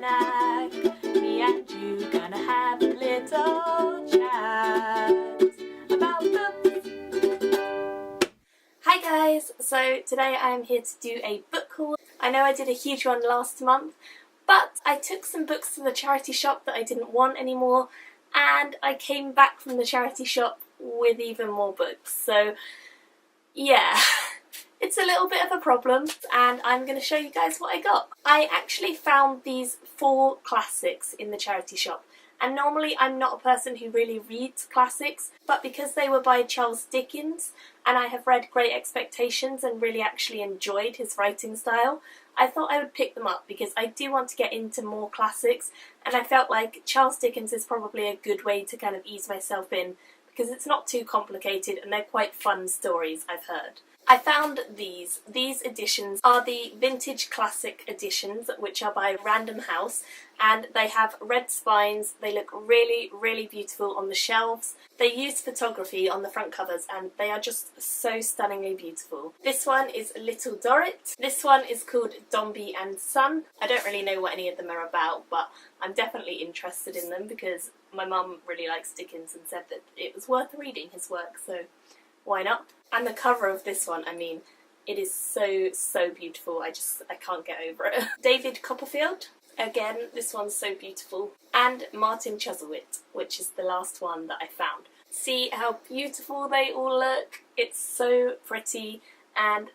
snack. Me and you gonna have a little chat about books. Hi guys, so today I'm here to do a book haul. I know I did a huge one last month, but I took some books to the charity shop that I didn't want anymore, and I came back from the charity shop with even more books. So yeah, it's a little bit of a problem, and I'm going to show you guys what I got. I actually found these 4 classics in the charity shop, and normally I'm not a person who really reads classics, but because they were by Charles Dickens and I have read Great Expectations and really actually enjoyed his writing style, I thought I would pick them up because I do want to get into more classics, and I felt like Charles Dickens is probably a good way to kind of ease myself in because it's not too complicated and they're quite fun stories, I've heard. I found these. These editions are the vintage classic editions, which are by Random House, and they have red spines. They look really, really beautiful on the shelves. They use photography on the front covers and they are just so stunningly beautiful. This one is Little Dorrit. This one is called Dombey and Son. I don't really know what any of them are about, but I'm definitely interested in them because my mum really likes Dickens and said that it was worth reading his work, so why not? And the cover of this one, I mean, it is so beautiful. I can't get over it. David Copperfield, again, this one's so beautiful. And Martin Chuzzlewit, which is the last one that I found. See how beautiful they all look? It's so pretty, and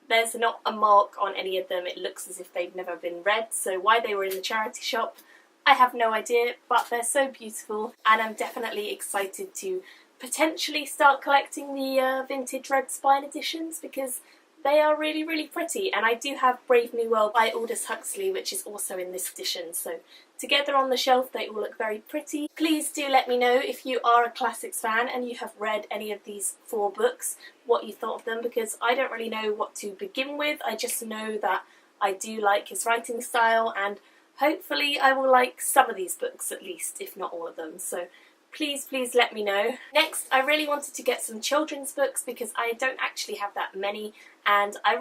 there's not a mark on any of them. It looks as if they've never been read, so why they were in the charity shop, I have no idea, but they're so beautiful, and I'm definitely excited to potentially start collecting the vintage red spine editions because they are really, really pretty. And I do have Brave New World by Aldous Huxley, which is also in this edition, so together on the shelf they all look very pretty. Please do let me know if you are a classics fan and you have read any of these 4 books, what you thought of them, because I don't really know what to begin with. I just know that I do like his writing style, and hopefully I will like some of these books at least, if not all of them. So please let me know. Next, I really wanted to get some children's books because I don't actually have that many, and I'm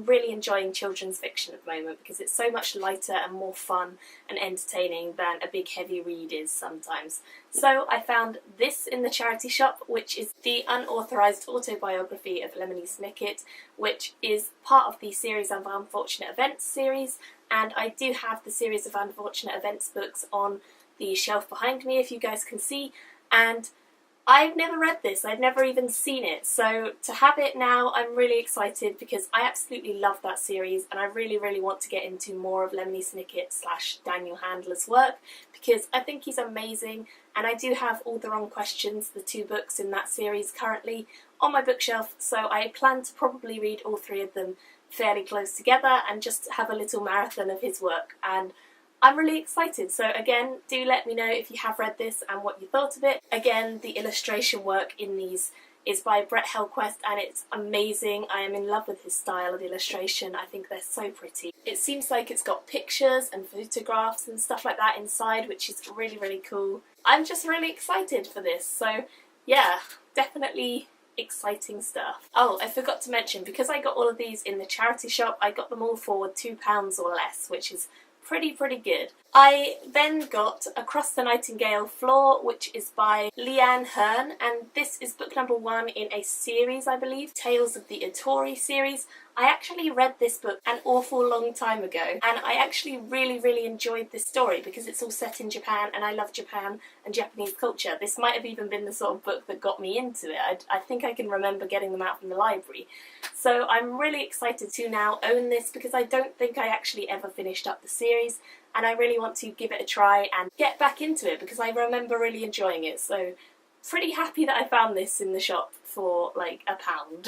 really enjoying children's fiction at the moment because it's so much lighter and more fun and entertaining than a big heavy read is sometimes. So I found this in the charity shop, which is the unauthorised autobiography of Lemony Snicket, which is part of the Series of Unfortunate Events series, and I do have the Series of Unfortunate Events books on the shelf behind me, if you guys can see, and I've never read this, I've never even seen it, so to have it now I'm really excited because I absolutely love that series and I really want to get into more of Lemony Snicket / Daniel Handler's work because I think he's amazing, and I do have All the Wrong Questions, the 2 books in that series currently on my bookshelf, so I plan to probably read all 3 of them fairly close together and just have a little marathon of his work, and I'm really excited. So again, do let me know if you have read this and what you thought of it. Again, the illustration work in these is by Brett Helquest and it's amazing. I am in love with his style of illustration. I think they're so pretty. It seems like it's got pictures and photographs and stuff like that inside, which is really cool. I'm just really excited for this. So yeah, definitely exciting stuff. Oh, I forgot to mention, because I got all of these in the charity shop, I got them all for £2 or less, which is pretty good. I then got Across the Nightingale Floor, which is by Leanne Hearn, and this is book number 1 in a series, I believe, Tales of the Atori series. I actually read this book an awful long time ago, and I actually really enjoyed this story because it's all set in Japan, and I love Japan and Japanese culture. This might have even been the sort of book that got me into it. I think I can remember getting them out from the library. So I'm really excited to now own this because I don't think I actually ever finished up the series, and I really want to give it a try and get back into it because I remember really enjoying it. So pretty happy that I found this in the shop for like £1.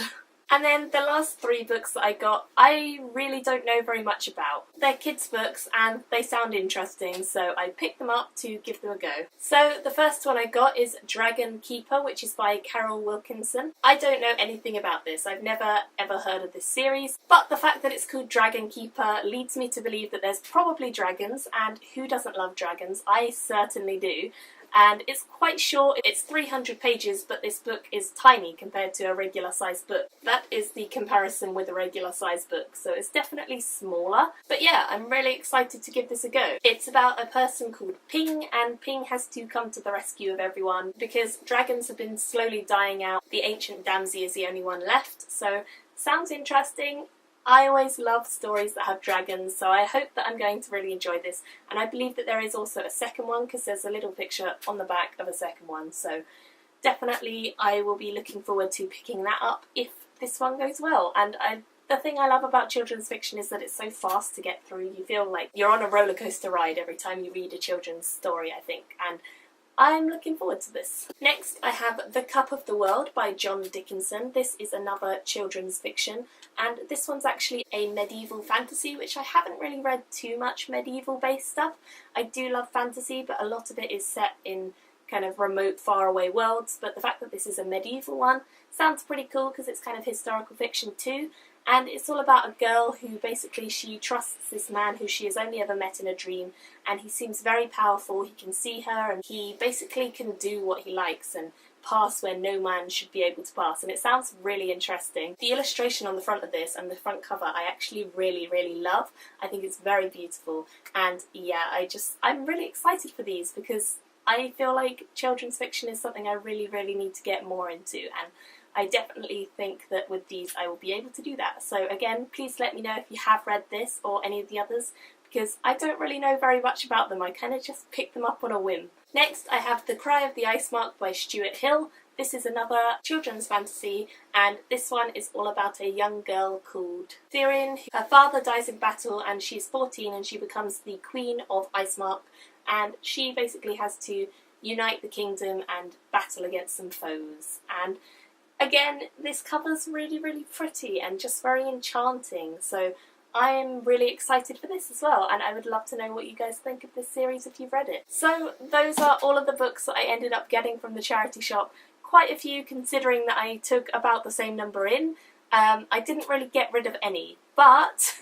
And then the last 3 books that I got, I really don't know very much about. They're kids' books and they sound interesting, so I picked them up to give them a go. So the first one I got is Dragon Keeper, which is by Carol Wilkinson. I don't know anything about this. I've never ever heard of this series, but the fact that it's called Dragon Keeper leads me to believe that there's probably dragons, and who doesn't love dragons? I certainly do. and it's quite short. It's 300 pages, but this book is tiny compared to a regular sized book. That is the comparison with a regular sized book, so it's definitely smaller. But yeah, I'm really excited to give this a go. It's about a person called Ping, and Ping has to come to the rescue of everyone because dragons have been slowly dying out. The ancient Damsey is the only one left, so sounds interesting. I always love stories that have dragons, so I hope that I'm going to really enjoy this, and I believe that there is also a second one because there's a little picture on the back of a second one, so definitely I will be looking forward to picking that up if this one goes well. And the thing I love about children's fiction is that it's so fast to get through. You feel like you're on a roller coaster ride every time you read a children's story, I think, and I'm looking forward to this. Next I have The Cup of the World by John Dickinson. This is another children's fiction, and this one's actually a medieval fantasy, which I haven't really read too much medieval based stuff. I do love fantasy, but a lot of it is set in kind of remote, faraway worlds, but the fact that this is a medieval one sounds pretty cool because it's kind of historical fiction too. And it's all about a girl who basically she trusts this man who she has only ever met in a dream, and he seems very powerful. He can see her and he basically can do what he likes and pass where no man should be able to pass, and it sounds really interesting. The illustration on the front of this and the front cover I actually really love. I think it's very beautiful, and yeah, I'm really excited for these because I feel like children's fiction is something I really need to get more into, and I definitely think that with these I will be able to do that. So again, please let me know if you have read this or any of the others, because I don't really know very much about them. I kind of just picked them up on a whim. Next I have The Cry of the Icemark by Stuart Hill. This is another children's fantasy, and this one is all about a young girl called Therian. Her father dies in battle and she's 14 and she becomes the Queen of Icemark, and she basically has to unite the kingdom and battle against some foes. And again, this cover's really pretty and just very enchanting, so I am really excited for this as well, and I would love to know what you guys think of this series if you've read it. So those are all of the books that I ended up getting from the charity shop. Quite a few, considering that I took about the same number in. I didn't really get rid of any, but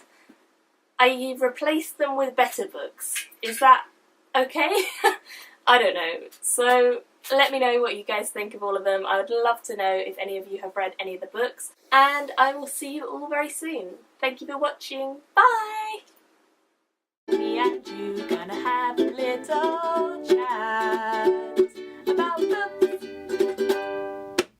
I replaced them with better books. Is that okay? I don't know. So let me know what you guys think of all of them. I would love to know if any of you have read any of the books, and I will see you all very soon. Thank you for watching. Bye! Me and you gonna have a little chat about the